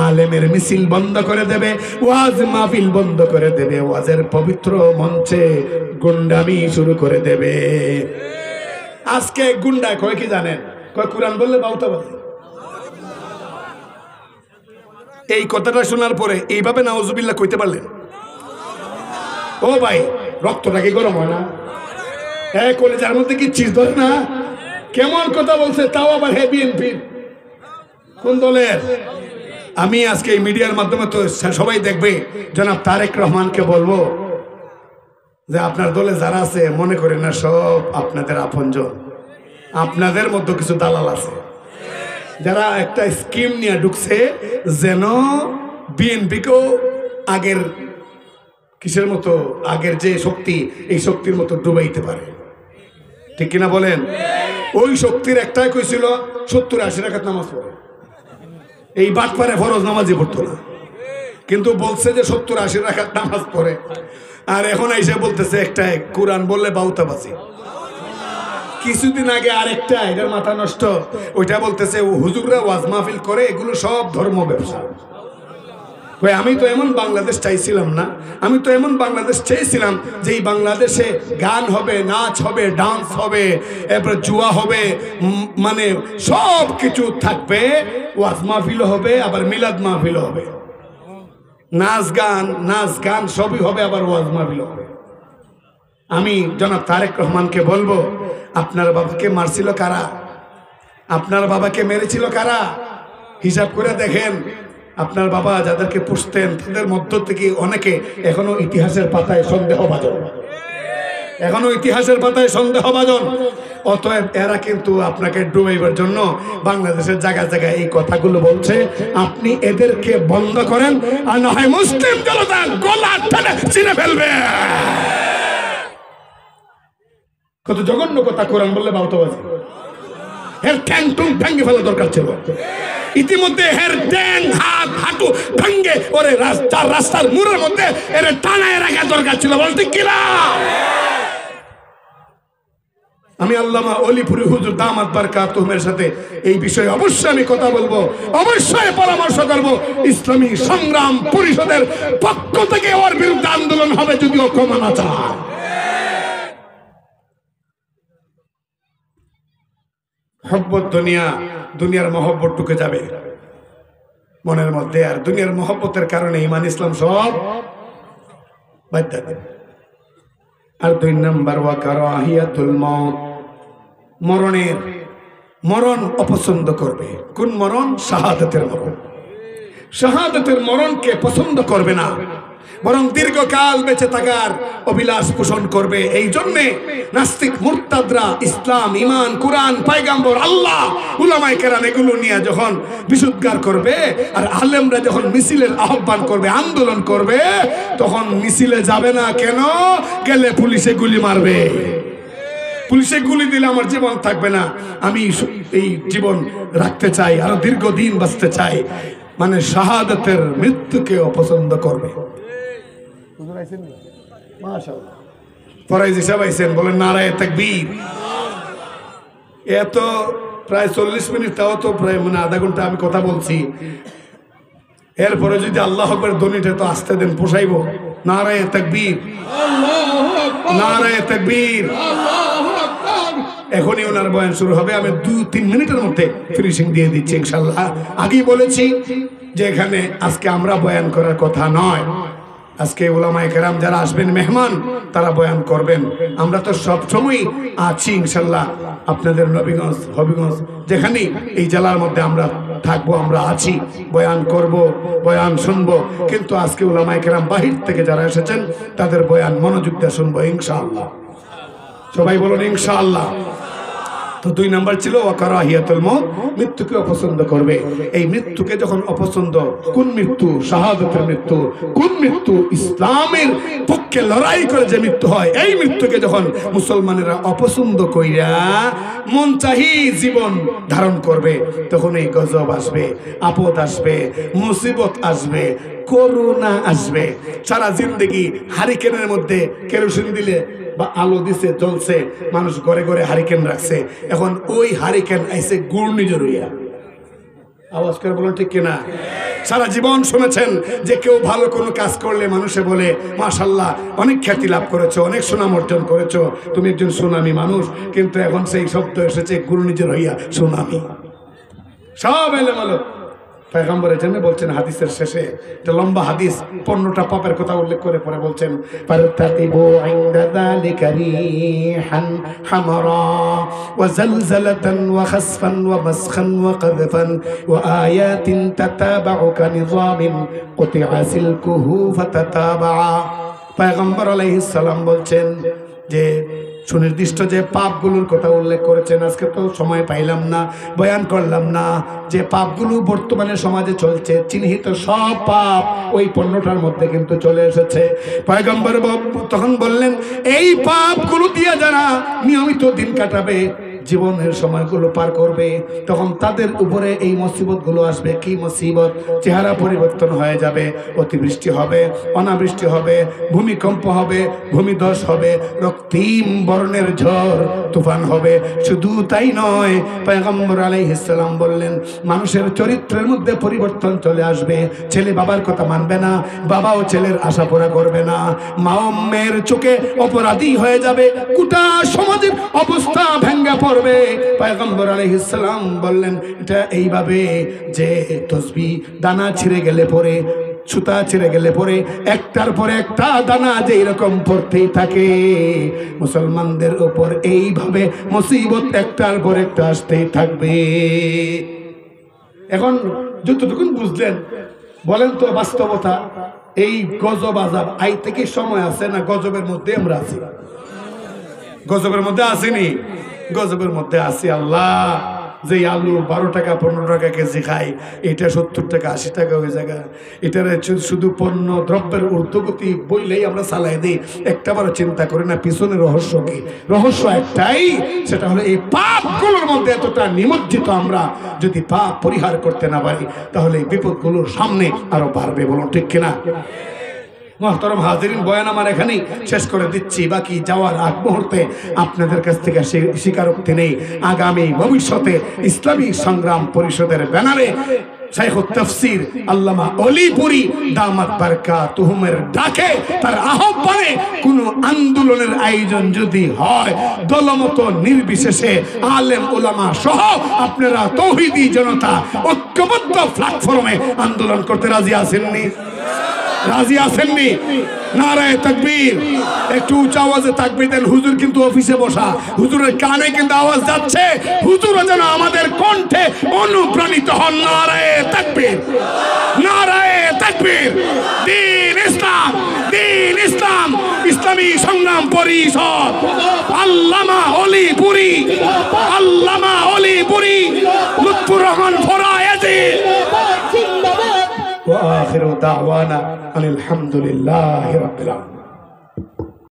আলেমের মিছিল বন্ধ করে দেবে, ওয়াজ মাহফিল বন্ধ করে দেবে, ওয়াজের পবিত্র মঞ্চে গুন্ডামি শুরু করে দেবে। আজকে গুন্ডা কয় কি জানেন? কয় কোরআন বললে বাউতাবাজি। এই কথাটা শোনার পরে এইভাবে নাউজুবিল্লাহ কইতে পারলেন? ও ভাই, রক্তটা কি গরম হয় না? হ্যাঁ, কলেজার মধ্যে কি চিজ ধরে না? কেমন কথা বলছে, তাও আবার হে বিএনপির কোন দলের? আমি আজকে এই মিডিয়ার মাধ্যমে তো সবাই দেখবে, জনাব তারেক রহমানকে বলবো যে আপনার দলে যারা আছে মনে করেন না সব আপনাদের আপনজন, আপনাদের মধ্যে কিছু দালাল আছে যারা একটা স্কিম নিয়ে ঢুকছে যেন বিএনপিকেও আগের কিসের মতো, আগের যে শক্তি, এই শক্তির মতো ডুবাইতে পারে। ঠিক কিনা বলেন? ওই শক্তির একটাই কইছিল 70-80 রাকাত নামাজ পড়ে, এই বাটপারে ফরজ নামাজই পড়তো না, কিন্তু বলছে যে 70-80 রাকাত নামাজ পড়ে। আর এখন এসে বলতেছে একটাই কোরআন বললে বাউতাবাজি। কিছুদিন আগে আরেকটা, এটার মাথা নষ্ট, ওইটা বলতেছে হুজুররা ওয়াজ মাহফিল করে, এগুলো সব ধর্ম ব্যবসা। আমি তো এমন বাংলাদেশ চাইছিলাম না, আমি তো এমন বাংলাদেশ চেয়েছিলাম যে এই বাংলাদেশে গান হবে, নাচ হবে, ডান্স হবে, এরপরে জুয়া হবে, মানে সব কিছু থাকবে, ওয়াজ মাহফিল হবে, আবার মিলাদ মাহফিল হবে, নাচ গান সবই হবে, আবার ওয়াজ মাহফিল হবে। আমি জনাব তারেক রহমানকে বলবো, আপনার বাবাকে মারছিল কারা? আপনার বাবাকে মেরেছিল কারা? হিসাব করে দেখেন। আপনার বাবা যাদেরকে পুষতেন তাদের মধ্য থেকে অনেকে এখনো ইতিহাসের পাতায় সন্দেহভাজন। অতএব এরা কিন্তু আপনাকে ডুবাইবার জন্য বাংলাদেশের জায়গায় জায়গায় এই কথাগুলো বলছে। আপনি এদেরকে বন্ধ করেন, আর না হয় মুসলিম জনতা গলা টেনে ছিঁড়ে ফেলবে। কত জঘন্য কথা! কোরআন বললে বাউতাবাজি। এর ঠ্যাং টুং ভেঙে ফেলা দরকার ছিল। ইতিমধ্যে এর ঠ্যাং হাত হাঁটু ভেঙে ওরে রাস্তার মুড়ের মধ্যে এর টানায় রাখা দরকার ছিল। বলতে কিনা? আমি আল্লামা অলিপুরি হুজুর দামাত বারকাতুহুমের সাথে এই বিষয়ে অবশ্যই আমি কথা বলবো, অবশ্যই পরামর্শ করব। ইসলামী সংগ্রাম পরিষদের পক্ষ থেকে ওর বিরুদ্ধে আন্দোলন হবে যদিও ক্ষমা না চায়। মহব্বত দুনিয়ার মহব্বত ঢুকে যাবে মনের মধ্যে, আর দুনিয়ার মহব্বতের কারণে ঈমান ইসলাম সব বাদ যাবে। আর 2 নম্বর ওয়া কারাহিয়াতুল মাউত, মরণ অপছন্দ করবে। কোন মরণ? শাহাদাতের মরণ। শাহাদাতের মরণকে পছন্দ করবে না, বরং দীর্ঘকাল বেঁচে থাকার অভিলাষ পোষণ করবে। এই জন্যে নাস্তিক মুরতাদরা ইসলাম, ইমান, কোরআন, পয়গম্বর, আল্লাহ, উলামায়ে কেরাম এগুলো নিয়ে যখন বিশুদ্ধার করবে, আর আলেমরা যখন মিছিলের আহ্বান করবে, আন্দোলন করবে, তখন মিছিলে যাবে না। কেন? গেলে পুলিশে গুলি মারবে। পুলিশে গুলি দিলে আমার জীবন থাকবে না, আমি এই জীবন রাখতে চাই, আরো দীর্ঘদিন বাঁচতে চাই। মানে শাহাদাতের মৃত্যুকে অপছন্দ করবে। ফরাইজি সাহেব আইছেন, বলেন নারায়ে তাকবীর। এত প্রায় 40 মিনিট, তাও তো প্রায় মানে আধা ঘন্টা আমি কথা বলছি। এরপরে যদি আল্লাহ আকবার ধ্বনিটা তো আসতে দেন, পোষাইব। নারায়ে তাকবীর, নারায়ে তাকবীর। এখনই ওনার বয়ান শুরু হবে। আমি 2-3 মিনিটের মধ্যে ফিনিশিং দিয়ে দিচ্ছি ইনশাল্লাহ। আগেই বলেছি যে এখানে আজকে আমরা বয়ান করার কথা নয়, আজকে উলামায়ে কেরাম যারা আসবেন মেহমান তারা বয়ান করবেন। আমরা তো সব সময় আছি ইনশাল্লাহ, আপনাদের নবীগঞ্জ হবিগঞ্জ যেখানেই এই জেলার মধ্যে আমরা থাকবো, আমরা আছি, বয়ান করব, বয়ান শুনবো। কিন্তু আজকে উলামায়ে কেরাম বাহির থেকে যারা এসেছেন তাদের বয়ান মনোযোগ দিয়ে শুনবো ইনশাআল্লাহ। সবাই বলুন ইনশাআল্লাহ। তো 2 নাম্বার ছিল ওয়াকারাহিয়াতুল মউত, মৃত্যুকে অপছন্দ করবে। এই মৃত্যুকে যখন অপছন্দ, কোন মৃত্যু? শাহাদাতের মৃত্যু। কোন মৃত্যু? ইসলামের পক্ষে লড়াই করে যে মৃত্যু হয়, এই মৃত্যুকে যখন মুসলমানেরা অপছন্দ কইরা মন চাহি জীবন ধারণ করবে, তখন এই গজব আসবে, আপদ আসবে, মুসিবত আসবে, করোনা আসবে। সারা জিন্দেগি হারিকেনের মধ্যে কেরোসিন দিলে বা আলো দিছে, জ্বলছে, মানুষ ঘরে ঘরে হারিকেন রাখছে, এখন ওই হারিকেন আইছে ঘূর্ণিঝড় হইয়া। আওয়াজ করে বলুন ঠিক কিনা? সারা জীবন শুনেছেন যে কেউ ভালো কোনো কাজ করলে মানুষে বলে মাশাআল্লাহ অনেক খ্যাতি লাভ করেছো, অনেক সুনাম অর্জন করেছো, তুমি একজন সুনামি মানুষ। কিন্তু এখন সেই শব্দ এসেছে ঘূর্ণিঝড় হইয়া সুনামি। সব এলোমেলো। পয়গম্বর এজন্য বলছেন হাদিসের শেষে, এটা লম্বা হাদিস, 15টা পাপের কথা উল্লেখ করে পরে বলছেন ফারতাকিবু ইনদা যালিকা রিহান হামারা ওয়া জালজালাতান ওয়া খাসফান ওয়া মাসখান ওয়া কাযফান ওয়া আয়াতিন তাতাবাউ কানিযামিন কুতিআ সিলকুহু ফাতাতাবা। পয়গম্বর আলাইহিস সালাম বলছেন যে সুনির্দিষ্ট যে পাপগুলোর কথা উল্লেখ করেছেন, আজকে তো সময় পাইলাম না, বয়ান করলাম না, যে পাপগুলো বর্তমানে সমাজে চলছে, চিহ্নিত সব পাপ ওই 15টার মধ্যে কিন্তু চলে এসেছে। পয়গম্বর তখন বললেন এই পাপগুলো দিয়ে যারা নিয়মিত দিন কাটাবে, জীবনের সময়গুলো পার করবে, তখন তাদের উপরে এই মুসিবতগুলো আসবে। কি মুসিবত? চেহারা পরিবর্তন হয়ে যাবে, অতিবৃষ্টি হবে, অনাবৃষ্টি হবে, ভূমিকম্প হবে, ভূমিধস হবে, রক্তিম বর্ণের ঝড় তুফান হবে। শুধু তাই নয়, পয়গম্বর আলাইহিস সালাম বললেন মানুষের চরিত্রের মধ্যে পরিবর্তন চলে আসবে। ছেলে বাবার কথা মানবে না, বাবাও ছেলের আশা পুরা করবে না, মাও মেয়ের চোখে অপরাধী হয়ে যাবে, গোটা সমাজের অবস্থা ভেঙ্গে পড়বে। পয়গম্বর আলাইহিস সালাম বললেন এটা এইভাবে যে তসবিহ দানা ছিঁড়ে গেলে পরে, সুতা ছিঁড়ে গেলে পরে একটার পর একটা দানা যে এরকম পড়তেই থাকে, মুসলমানদের উপর এইভাবে মুসিবত একটার পর একটা আসতেই থাকবে। এখন যতটুকুন বুঝলেন বলেন তো বাস্তবতা, এই গজব আযাব আইতে কি সময় আছে না গজবের মধ্যে আমরা আছি? গজবের মধ্যে আসেনি, গজবের মধ্যে আছি। আল্লাহ যে আলু 12 টাকা 15 টাকা কেজি খাই, এটা 70 টাকা 80 টাকা হয়ে যায়। এটার শুধু পণ্য দ্রব্যের ঊর্ধ্বগতি বইলেই আমরা চালাই দিই, একটাবারও চিন্তা করি না পিছনে রহস্য কি। রহস্য একটাই, সেটা হলো এই পাপগুলোর মধ্যে এতটা নিমজ্জিত আমরা, যদি পাপ পরিহার করতে না পারি তাহলে এই বিপদগুলোর সামনে আরো বাড়বে। বলুন ঠিক কিনা? মুহতারাম হাজিরিন, বয়ান আমার এখানেই শেষ করে দিচ্ছি। বাকি যাওয়ার আগ মুহূর্তে আপনাদের কাছ থেকে স্বীকারোক্তি নেই, আগামী ভবিষ্যতে ইসলামী সংগ্রাম পরিষদের ব্যানারে শাইখুত তাফসীর আল্লামা অলিপুরী দামাত বারকাতুহুমের ডাকে, তার আহ্বানে কোন আন্দোলনের আয়োজন যদি হয়, দলমত নির্বিশেষে আলেম ওলামা সহ আপনারা তৌহিদি জনতা ঐক্যবদ্ধ প্ল্যাটফর্মে আন্দোলন করতে রাজি আছেননি? রাজি আছেননি? নারায়ে তাকবীর। একটু উঁচা আওয়াজে তাকবীর দেন। হুজুর কিন্তু অফিসে বসা, হুজুরের কানে কিন্তু আওয়াজ যাচ্ছে, হুজুরও যেন আমাদের কণ্ঠে অনুপ্রাণিত হন। নারায়ে তাকবীর, নারায়ে তাকবীর। দ্বীন ইসলাম, দ্বীন ইসলাম, ইসলামী সংগ্রাম পরিষদ, আল্লামা অলিপুরী, আল্লামা অলিপুরী, লুৎফুর রহমান ফরায়েজি। وآخر دعوانا أن الحمد لله رب العالمين.